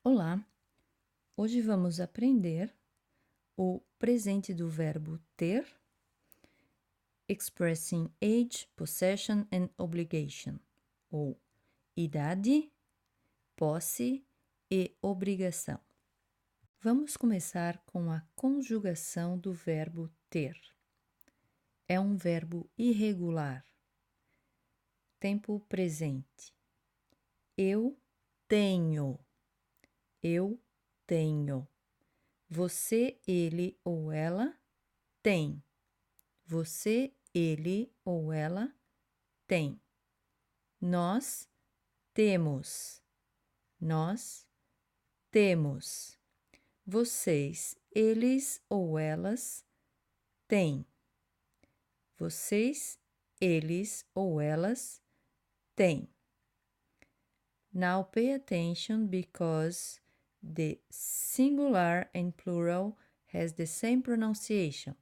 Olá, hoje vamos aprender o presente do verbo ter, expressing age, possession and obligation, ou idade, posse e obrigação. Vamos começar com a conjugação do verbo ter. É um verbo irregular. Tempo presente. Eu tenho. Eu tenho. Você, ele ou ela tem. Você, ele ou ela tem. Nós temos. Nós temos. Vocês, eles ou elas têm. Vocês, eles ou elas têm. Now pay attention because the singular and plural has the same pronunciation.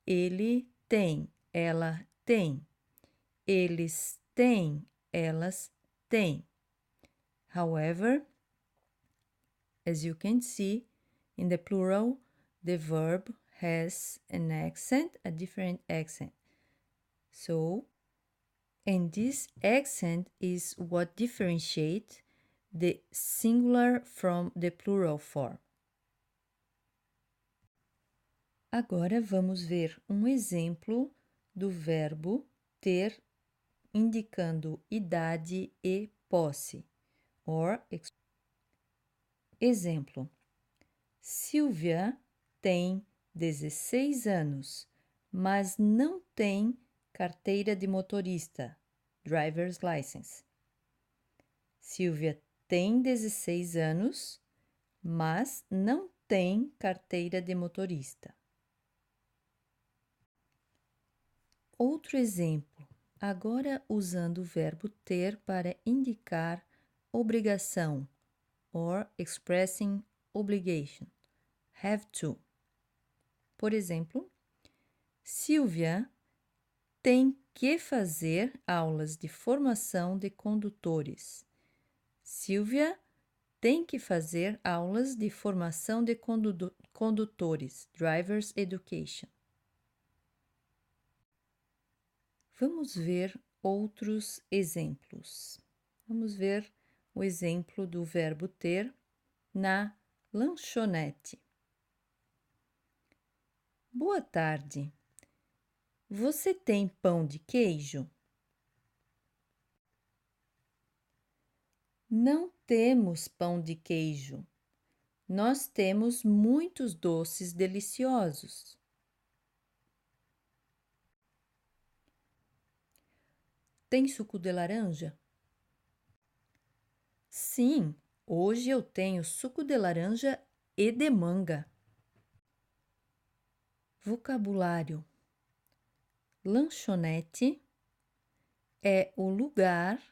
Ele tem, ela tem. Eles têm, elas têm. However, as you can see, in the plural, the verb has an accent, a different accent. So, and this accent is what differentiates the singular from the plural form. Agora vamos ver um exemplo do verbo ter indicando idade e posse. Exemplo: Silvia tem 16 anos, mas não tem carteira de motorista, driver's license. Silvia tem 16 anos, mas não tem carteira de motorista. Outro exemplo, agora usando o verbo ter para indicar obrigação, or expressing obligation, have to. Por exemplo, Silvia tem que fazer aulas de formação de condutores. Silvia tem que fazer aulas de formação de condutores, driver's education. Vamos ver outros exemplos. Vamos ver o exemplo do verbo ter na lanchonete. Boa tarde. Você tem pão de queijo? Não temos pão de queijo. Nós temos muitos doces deliciosos. Tem suco de laranja? Sim, hoje eu tenho suco de laranja e de manga. Vocabulário: lanchonete é o lugar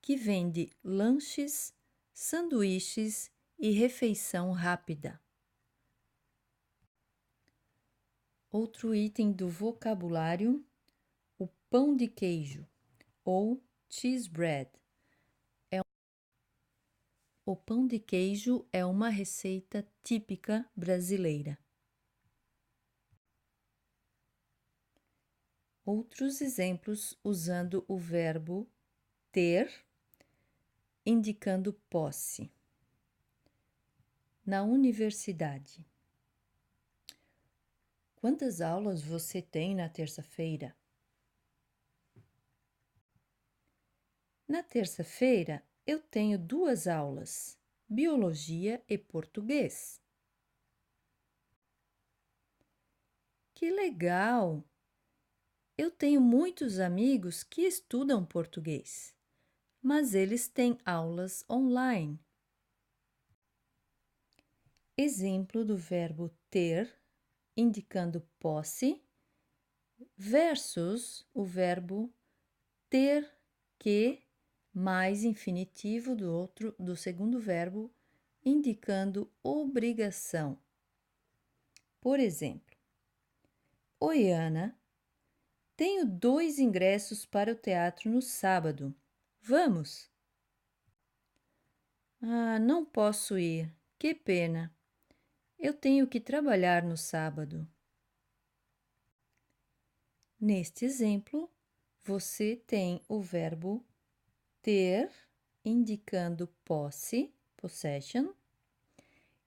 que vende lanches, sanduíches e refeição rápida. Outro item do vocabulário: o pão de queijo ou cheese bread. O pão de queijo é uma receita típica brasileira. Outros exemplos usando o verbo ter, indicando posse. Na universidade. Quantas aulas você tem na terça-feira? Na terça-feira, eu tenho 2 aulas, biologia e português. Que legal! Eu tenho muitos amigos que estudam português, mas eles têm aulas online. Exemplo do verbo ter, indicando posse, versus o verbo ter que mais infinitivo do segundo verbo, indicando obrigação. Por exemplo, oi, Ana, tenho 2 ingressos para o teatro no sábado. Vamos? Ah, não posso ir. Que pena. Eu tenho que trabalhar no sábado. Neste exemplo, você tem o verbo ter, indicando posse, possession,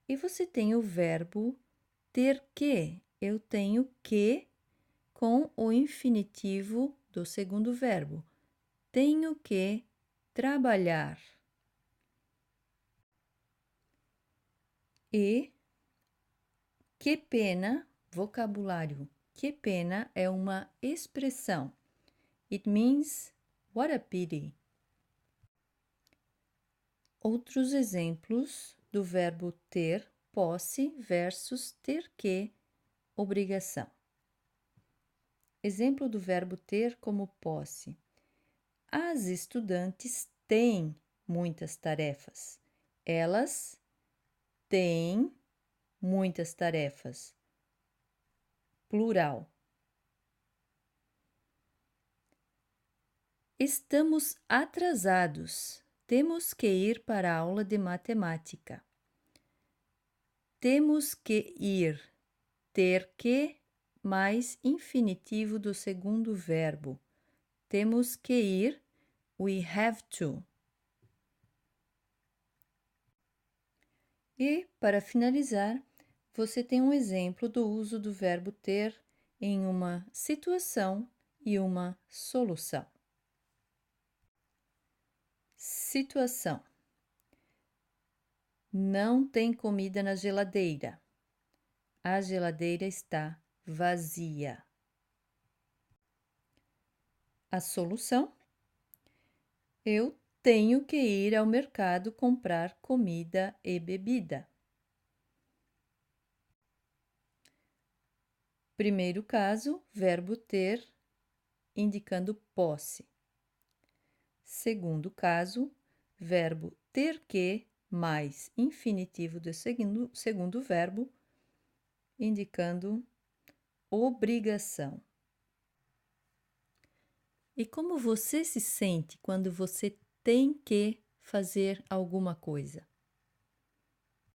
e você tem o verbo ter que. Eu tenho que com o infinitivo do segundo verbo. Tenho que trabalhar. E que pena, vocabulário. Que pena é uma expressão. It means what a pity. Outros exemplos do verbo ter, posse versus ter que, obrigação. Exemplo do verbo ter como posse. As estudantes têm muitas tarefas. Elas têm muitas tarefas. Plural. Estamos atrasados. Temos que ir para a aula de matemática. Temos que ir. Ter que mais infinitivo do segundo verbo. Temos que ir. We have to. E, para finalizar, você tem um exemplo do uso do verbo ter em uma situação e uma solução. Situação: não tem comida na geladeira. A geladeira está vazia. A solução: eu tenho que ir ao mercado comprar comida e bebida. Primeiro caso, verbo ter, indicando posse. Segundo caso, verbo ter que mais infinitivo do segundo verbo, indicando obrigação. E como você se sente quando você tem que fazer alguma coisa?